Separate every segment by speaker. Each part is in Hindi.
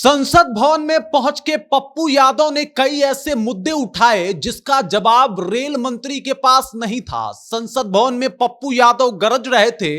Speaker 1: संसद भवन में पहुंच के पप्पू यादव ने कई ऐसे मुद्दे उठाए जिसका जवाब रेल मंत्री के पास नहीं था। संसद भवन में पप्पू यादव गरज रहे थे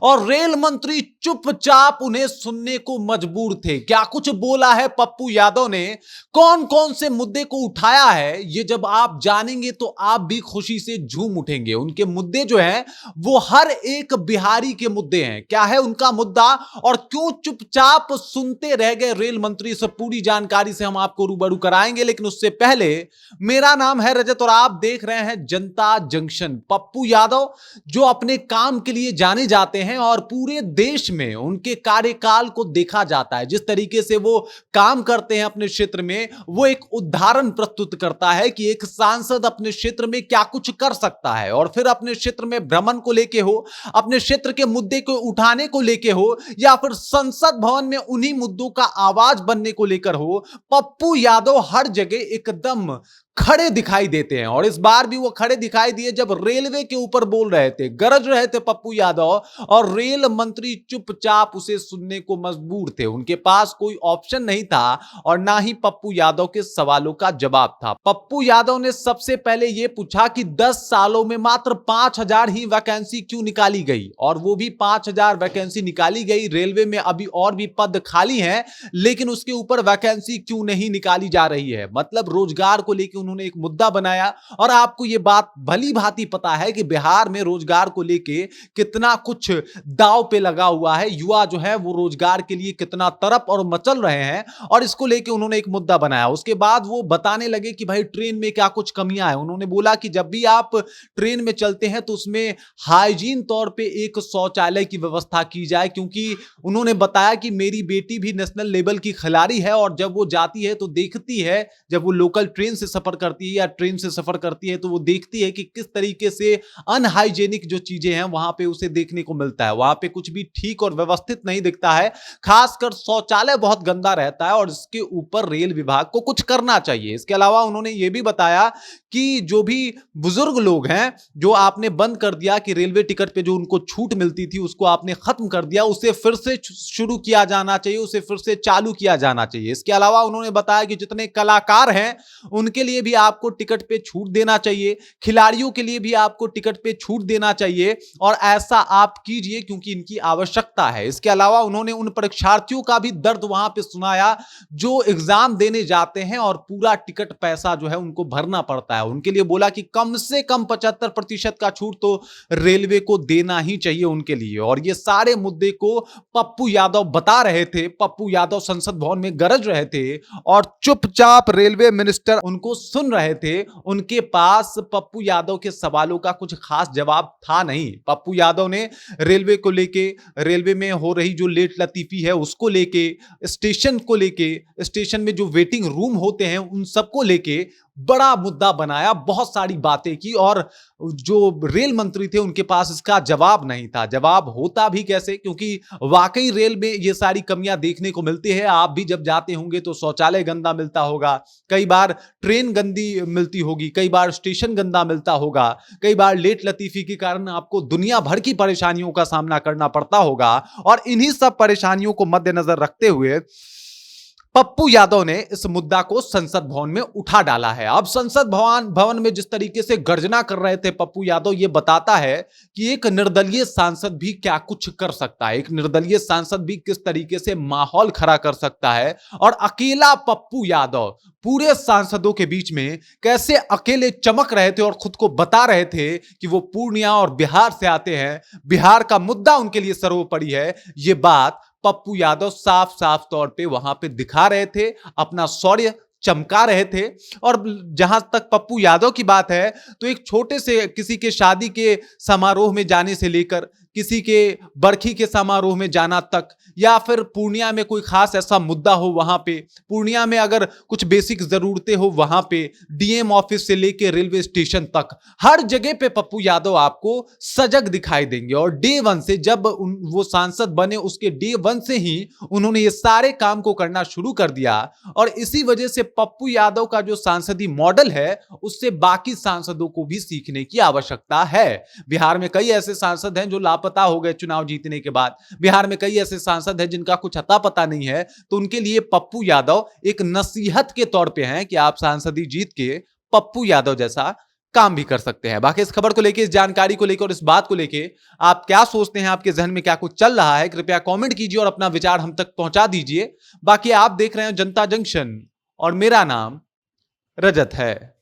Speaker 1: और रेल मंत्री चुपचाप उन्हें सुनने को मजबूर थे। क्या कुछ बोला है पप्पू यादव ने, कौन कौन से मुद्दे को उठाया है, ये जब आप जानेंगे तो आप भी खुशी से झूम उठेंगे। उनके मुद्दे जो हैं वो हर एक बिहारी के मुद्दे हैं। क्या है उनका मुद्दा और क्यों चुपचाप सुनते रह गए रेल मंत्री, सब पूरी जानकारी से हम आपको रूबरू कराएंगे। लेकिन उससे पहले, मेरा नाम है रजत और आप देख रहे हैं जनता जंक्शन। पप्पू यादव जो अपने काम के लिए जाने जाते हैं और पूरे देश में उनके कार्यकाल को देखा जाता है, जिस तरीके से वो काम करते हैं अपने क्षेत्र में, वो एक उदाहरण प्रस्तुत करता है कि एक सांसद अपने क्षेत्र में क्या कुछ कर सकता है। और फिर अपने क्षेत्र में भ्रमण को लेके हो, अपने क्षेत्र के मुद्दे को उठाने को लेके हो, या फिर संसद भवन में उन्हीं मुद्दों का आवाज बनने को लेकर हो, पप्पू यादव हर जगह एकदम खड़े दिखाई देते हैं। और इस बार भी वो खड़े दिखाई दिए जब रेलवे के ऊपर बोल रहे थे, गरज रहे थे पप्पू यादव, और रेल मंत्री चुपचाप उसे सुनने को मजबूर थे। उनके पास कोई ऑप्शन नहीं था और ना ही पप्पू यादव के सवालों का जवाब था। पप्पू यादव ने सबसे पहले यह पूछा कि 10 सालों में मात्र 5000 ही वैकेंसी क्यों निकाली गई, और वो भी 5000 वैकेंसी निकाली गई। रेलवे में अभी और भी पद खाली हैं, लेकिन उसके ऊपर वैकेंसी क्यों नहीं निकाली जा रही है। मतलब रोजगार को लेकर उन्होंने एक मुद्दा बनाया। और आपको यह बात भली भांति पता है कि बिहार में रोजगार को लेके कितना कुछ दांव पे लगा हुआ है। युवा जो है वो रोजगार के लिए कितना तड़प और मचल रहे हैं, और इसको लेके उन्होंने एक मुद्दा बनाया। उसके बाद वो बताने लगे कि भाई ट्रेन में क्या कुछ कमियां हैं। उन्होंने बोला कि जब भी आप ट्रेन में चलते हैं तो उसमें हाइजीन तौर पे एक शौचालय की व्यवस्था की जाए, क्योंकि उन्होंने बताया कि मेरी बेटी भी नेशनल लेवल की खिलाड़ी है, और जब वो जाती है तो देखती है, जब वो लोकल ट्रेन से सफर करती है या ट्रेन से सफर करती है, तो वो देखती है कि किस तरीके से अनहाइजेनिक जो चीजें हैं वहां पे उसे देखने को मिलता है। वहां पे कुछ भी ठीक और व्यवस्थित नहीं दिखता है, खासकर शौचालय बहुत गंदा रहता है, और इसके ऊपर रेल विभाग को कुछ करना चाहिए। इसके अलावा उन्होंने ये भी बताया कि जो भी बुजुर्ग लोग हैं, जो आपने बंद कर दिया कि रेलवे टिकट पे जो उनको छूट मिलती थी उसको आपने खत्म कर दिया, उसे फिर से शुरू किया जाना चाहिए, उसे फिर से चालू किया जाना चाहिए। इसके अलावा उन्होंने बताया कि जितने कलाकार हैं उनके लिए भी आपको टिकट पे छूट देना चाहिए, खिलाड़ियों के लिए भी आपको टिकट पे छूट देना चाहिए, और ऐसा आप कीजिए क्योंकि इनकी आवश्यकता है। इसके अलावा उन्होंने उन परीक्षार्थियों का भी दर्द वहां पे सुनाया जो एग्जाम देने जाते हैं और पूरा टिकट पैसा जो है उनको भरना पड़ता है। उनके लिए बोला कि कम से कम 75% का छूट तो रेलवे को देना ही चाहिए उनके लिए। और ये सारे मुद्दे को पप्पू यादव बता रहे थे। पप्पू यादव संसद भवन में गरज रहे थे और चुपचाप रेलवे मिनिस्टर उनको सुन रहे थे। उनके पास पप्पू यादव के सवालों का कुछ खास जवाब था नहीं। पप्पू यादव ने रेलवे को लेके, रेलवे में हो रही जो लेट लतीफी है उसको लेके, स्टेशन को लेके, स्टेशन में जो वेटिंग रूम होते हैं उन सबको लेके बड़ा मुद्दा बनाया, बहुत सारी बातें की, और जो रेल मंत्री थे उनके पास इसका जवाब नहीं था। जवाब होता भी कैसे, क्योंकि वाकई रेल में ये सारी कमियां देखने को मिलती है। आप भी जब जाते होंगे तो शौचालय गंदा मिलता होगा, कई बार ट्रेन गंदी मिलती होगी, कई बार स्टेशन गंदा मिलता होगा, कई बार लेट लतीफी के कारण आपको दुनिया भर की परेशानियों का सामना करना पड़ता होगा। और इन्हीं सब परेशानियों को मद्देनजर रखते हुए पप्पू यादव ने इस मुद्दा को संसद भवन में उठा डाला है। अब संसद भवन में जिस तरीके से गर्जना कर रहे थे पप्पू यादव, यह बताता है कि एक निर्दलीय सांसद भी क्या कुछ कर सकता है, एक निर्दलीय सांसद भी किस तरीके से माहौल खड़ा कर सकता है, और अकेला पप्पू यादव पूरे सांसदों के बीच में कैसे अकेले चमक रहे थे और खुद को बता रहे थे कि वो पूर्णिया और बिहार से आते हैं, बिहार का मुद्दा उनके लिए सर्वोपरि है। ये बात पप्पू यादव साफ साफ तौर पे वहां पे दिखा रहे थे, अपना शौर्य चमका रहे थे। और जहां तक पप्पू यादव की बात है, तो एक छोटे से किसी के शादी के समारोह में जाने से लेकर किसी के बरखी के समारोह में जाना तक, या फिर पूर्णिया में कोई खास ऐसा मुद्दा हो, वहां पे पूर्णिया में अगर कुछ बेसिक जरूरतें हो, वहां पे डीएम ऑफिस से लेके रेलवे स्टेशन तक, हर जगह पे पप्पू यादव आपको सजग दिखाई देंगे। और डे वन से, जब वो सांसद बने उसके डे वन से ही उन्होंने ये सारे काम को करना शुरू कर दिया। और इसी वजह से पप्पू यादव का जो सांसदी मॉडल है उससे बाकी सांसदों को भी सीखने की आवश्यकता है। बिहार में कई ऐसे सांसद हैं जो लापरवाही पता हो गए चुनाव जीतने के बाद। बिहार में कई ऐसे सांसद हैं जिनका कुछ अता पता नहीं है, तो उनके लिए पप्पू यादव एक नसीहत के तौर पे हैं कि आप सांसदी जीत के पप्पू यादव जैसा काम भी कर सकते हैं। बाकी इस खबर को लेकर, इस जानकारी को लेकर और इस बात को लेकर आप क्या सोचते हैं, आपके जहन में क्या कुछ चल रहा है, कृपया कमेंट कीजिए और अपना विचार हम तक पहुंचा दीजिए। बाकी आप देख रहे हैं जनता जंक्शन और मेरा नाम रजत है।